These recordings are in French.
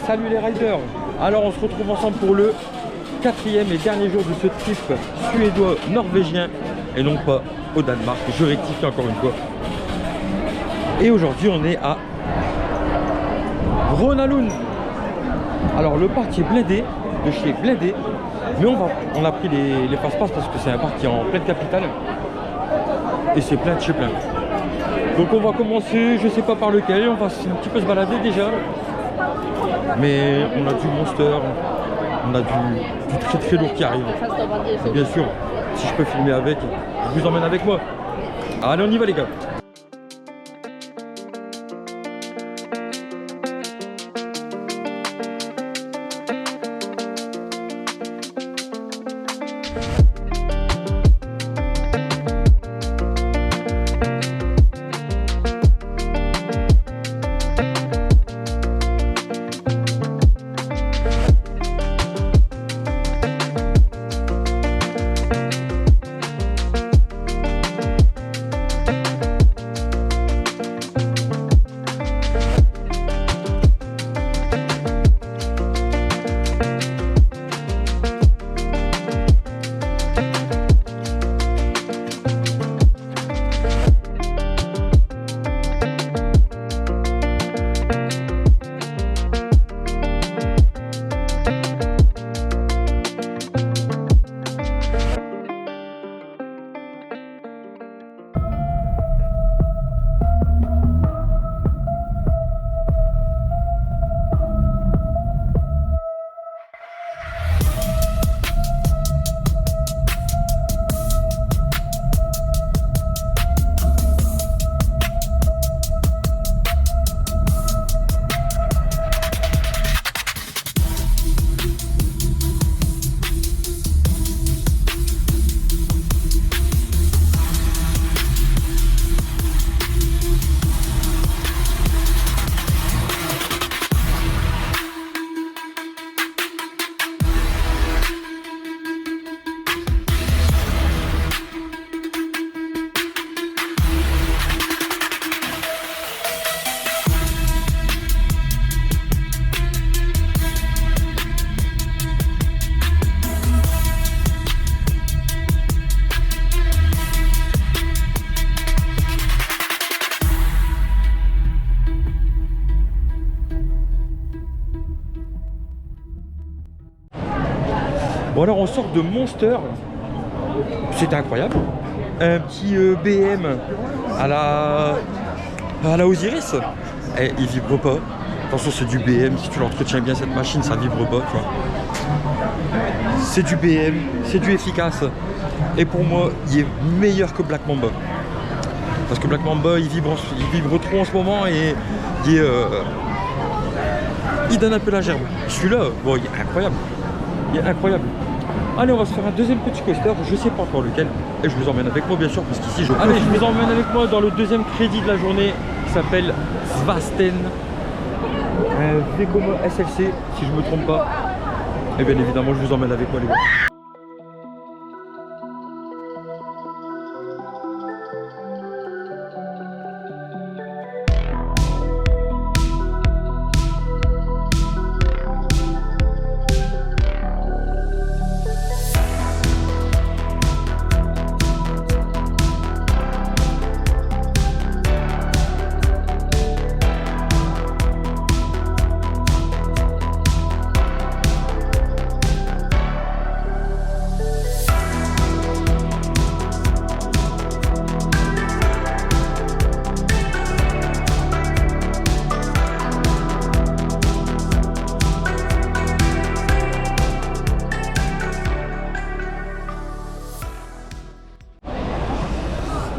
Salut les riders. Alors on se retrouve ensemble pour le quatrième et dernier jour de ce trip suédois-norvégien et non pas au Danemark. Je rectifie encore une fois. Et aujourd'hui on est à Ronalund. Alors le parc est blindé, de chez blindé, mais on a pris les passe-passe parce que c'est un parc qui est en pleine capitale et c'est plein de chez plein. Donc on va commencer, je sais pas par lequel, on va un petit peu se balader déjà. Mais on a du Monster, on a du très très lourd qui arrive. Et bien sûr, si je peux filmer avec, je vous emmène avec moi. Allez, on y va les gars. Bon alors on sort de Monster, c'était incroyable, un petit BM à la Osiris, et il vibre pas, attention c'est du BM, si tu l'entretiens bien cette machine ça vibre pas, tu vois. C'est du BM, c'est du efficace, et pour moi il est meilleur que Black Mamba, parce que Black Mamba il vibre trop en ce moment et il donne un peu la gerbe. Celui-là, bon, il est incroyable. Il est incroyable. Allez, on va se faire un deuxième petit coaster, je sais pas encore lequel, et je vous emmène avec moi bien sûr, parce qu'ici je peux. Allez, je vous emmène avec moi dans le deuxième crédit de la journée, qui s'appelle Svasten, un Vekoma SLC, si je me trompe pas. Et bien évidemment, je vous emmène avec moi les gars.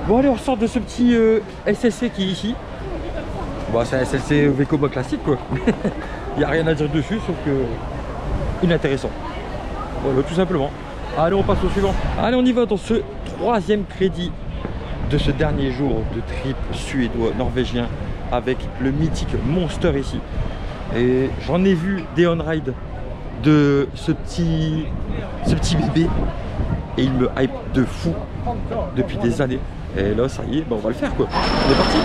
Bon allez, on sort de ce petit SLC qui est ici. Bon, c'est un SLC Vekoma classique quoi. Il n'y a rien à dire dessus sauf que inintéressant. Voilà, tout simplement. Allez, on passe au suivant. Allez, on y va dans ce troisième crédit de ce dernier jour de trip suédois-norvégien avec le mythique Monster ici. Et j'en ai vu des on-ride de ce petit bébé et il me hype de fou depuis des années. Et là, ça y est, ben on va le faire quoi. On est parti.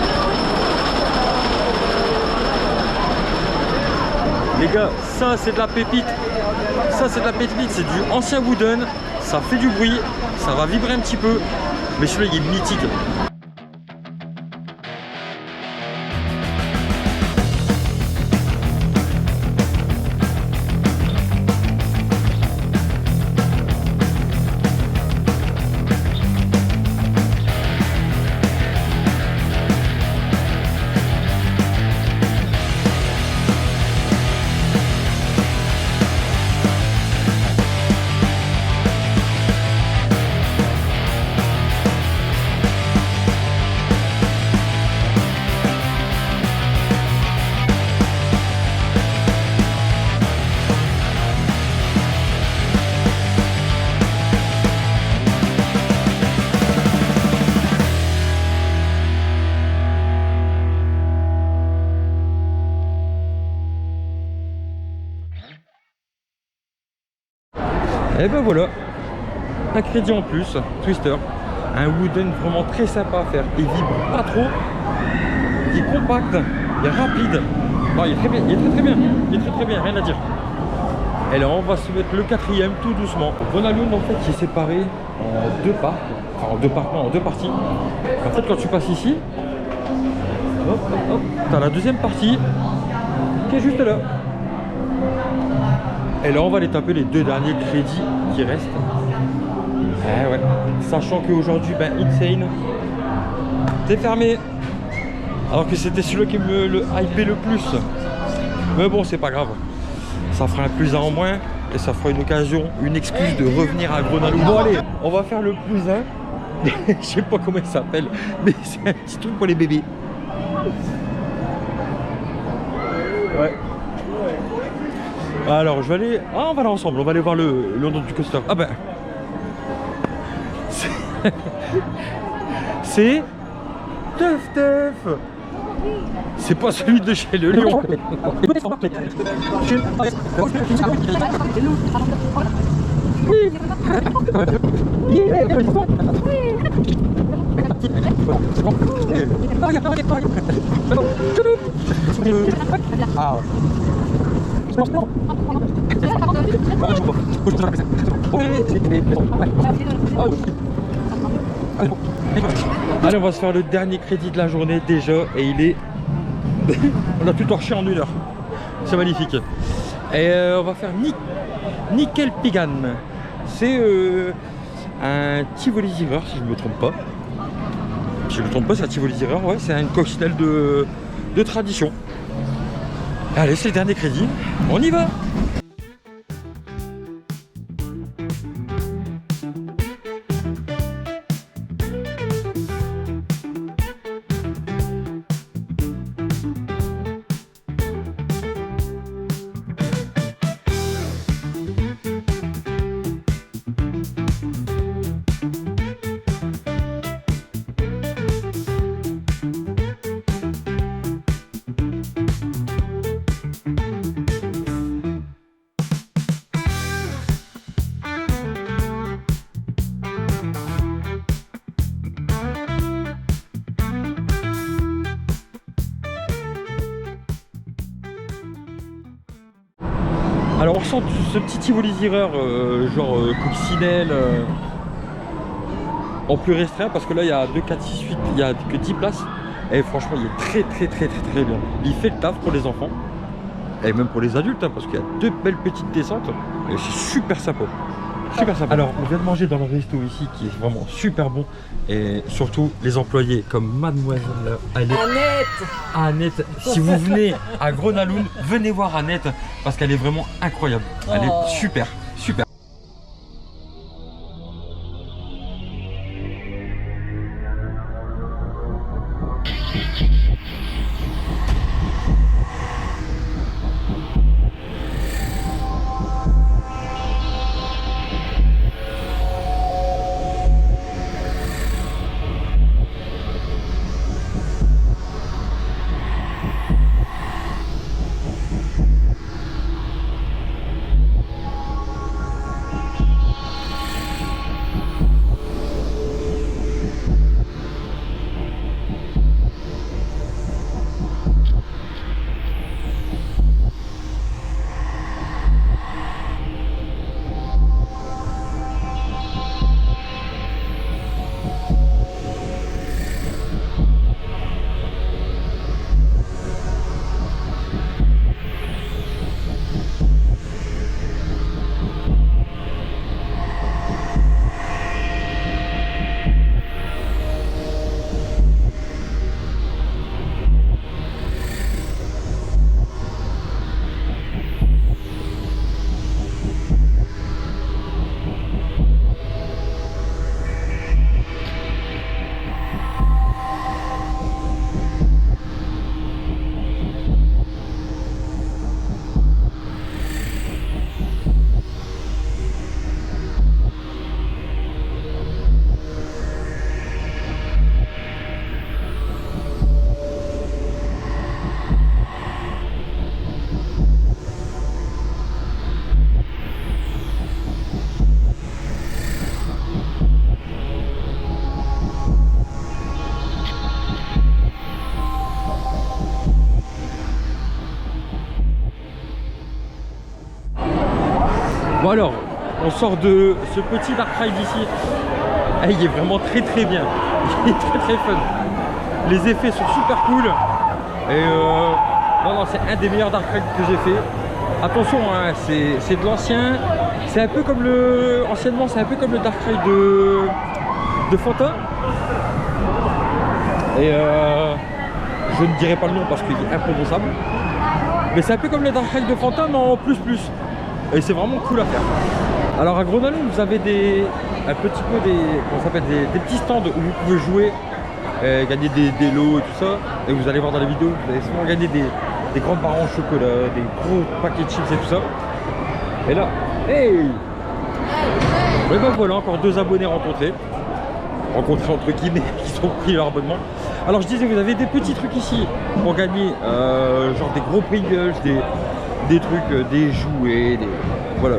Les gars, ça c'est de la pépite. Ça c'est de la pépite, c'est du ancien wooden. Ça fait du bruit, ça va vibrer un petit peu. Mais celui-là il est mythique. Et ben voilà, un crédit en plus, Twister, un wooden vraiment très sympa à faire, il vibre pas trop, il est compact, il est rapide, non, il est très bien, il est très bien, il est très bien, rien à dire. Et là on va se mettre le quatrième tout doucement. Grenalound en fait il est séparé en deux parts, enfin en deux parts, non, en deux parties. En fait quand tu passes ici, hop, hop, hop, t'as la deuxième partie qui est juste là. Et là on va aller taper les deux derniers crédits qui restent. Eh ouais. Sachant qu'aujourd'hui ben Insane c'est fermé. Alors que c'était celui qui me le hypait le plus. Mais bon c'est pas grave. Ça fera un plus un en moins. Et ça fera une occasion, une excuse de revenir à Grenalound. Bon allez, on va faire le plus un. Je sais pas comment il s'appelle. Mais c'est un petit truc pour les bébés. Ouais. Alors je vais aller... Ah on va aller ensemble, on va aller voir le nom du coaster. Ah ben... C'est... Teuf Teuf. C'est pas celui de chez le Lion. Ah. Allez, on va se faire le dernier crédit de la journée déjà et il est... on a tout torché en 1 heure. C'est magnifique. Et on va faire Nickel Pigan. C'est un Tivoli Zierer si je ne me trompe pas. Si je ne me trompe pas, c'est un Tivoli Zierer, ouais, c'est une coccinelle de tradition. Allez, c'est le dernier crédit. On y va. Alors on ressent ce petit Tivoli Zierer genre coccinelle en plus restreint parce que là il y a 2, 4, 6, 8, il y a que 10 places et franchement il est très bien. Il fait le taf pour les enfants et même pour les adultes hein, parce qu'il y a 2 belles petites descentes et c'est super sympa. Super sympa. Alors on vient de manger dans le resto ici qui est vraiment super bon et surtout les employés comme mademoiselle Annette. Si vous venez à Grenalound, venez voir Annette parce qu'elle est vraiment incroyable. Elle est super. Bon alors, on sort de ce petit Dark Ride ici. Eh, il est vraiment très très bien. Il est très très fun. Les effets sont super cool. Et non, c'est un des meilleurs Dark Ride que j'ai fait. Attention, hein, c'est de l'ancien. C'est un peu comme le... Anciennement, c'est un peu comme le Dark Ride de Fanta. Et je ne dirai pas le nom parce qu'il est imprononçable. Mais c'est un peu comme le Dark Ride de Fanta, mais en plus. Et c'est vraiment cool à faire. Alors à Grenalound, vous avez un petit peu des petits stands où vous pouvez jouer, gagner des lots et tout ça. Et vous allez voir dans les vidéos, vous allez souvent gagner des grandes barres en chocolat, des gros paquets de chips et tout ça. Et là, hey! Et ben voilà, encore 2 abonnés rencontrés entre guillemets, qui sont pris leur abonnement. Alors je disais, vous avez des petits trucs ici pour gagner, genre des gros Pringles, des trucs, des jouets, voilà,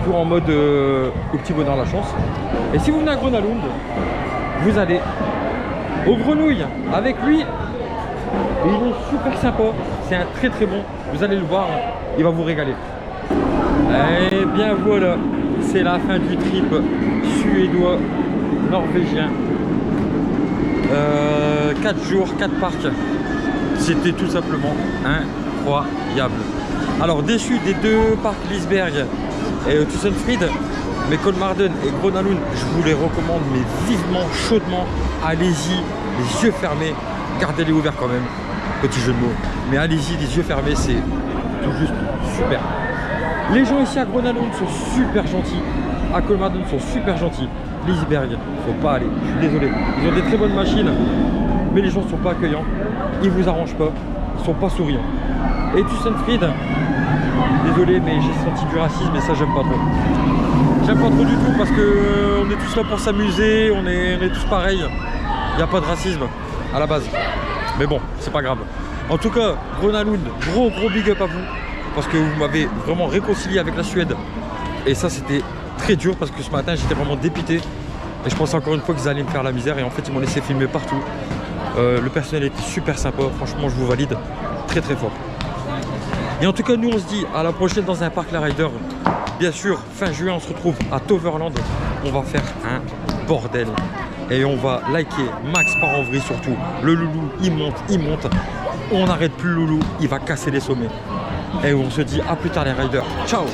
tout en mode au petit bonheur la chance. Et si vous venez à Grenalound, vous allez au Grenouille avec lui. Et il est super sympa, c'est un très très bon, vous allez le voir, il va vous régaler. Et bien voilà, c'est la fin du trip suédois, norvégien. 4 jours, 4 parcs, c'était tout simplement incroyable. Alors déçu des 2 parcs Liseberg et Tusenfried, mais Kolmarden et Grenalound, je vous les recommande, mais vivement, chaudement, allez-y, les yeux fermés, gardez-les ouverts quand même, petit jeu de mots, mais allez-y, les yeux fermés, c'est tout juste super. Les gens ici à Grenalound sont super gentils, à Kolmarden sont super gentils, Liseberg, faut pas aller, je suis désolé, ils ont des très bonnes machines, mais les gens ne sont pas accueillants, ils vous arrangent pas, ils sont pas souriants. Et Tusenfried, désolé, mais j'ai senti du racisme et ça j'aime pas trop. J'aime pas trop du tout parce que on est tous là pour s'amuser, on est tous pareils. Il n'y a pas de racisme à la base. Mais bon, c'est pas grave. En tout cas, Grenalound, gros big up à vous parce que vous m'avez vraiment réconcilié avec la Suède. Et ça c'était très dur parce que ce matin j'étais vraiment dépité. Et je pensais encore une fois qu'ils allaient me faire la misère et en fait ils m'ont laissé filmer partout. Le personnel était super sympa, franchement je vous valide très très fort. Et en tout cas nous on se dit à la prochaine dans un parc La Rider. Bien sûr fin juin on se retrouve à Toverland. On va faire un bordel. Et on va liker Max par en vrai surtout. Le loulou il monte. On n'arrête plus le loulou, il va casser les sommets. Et on se dit à plus tard les riders. Ciao.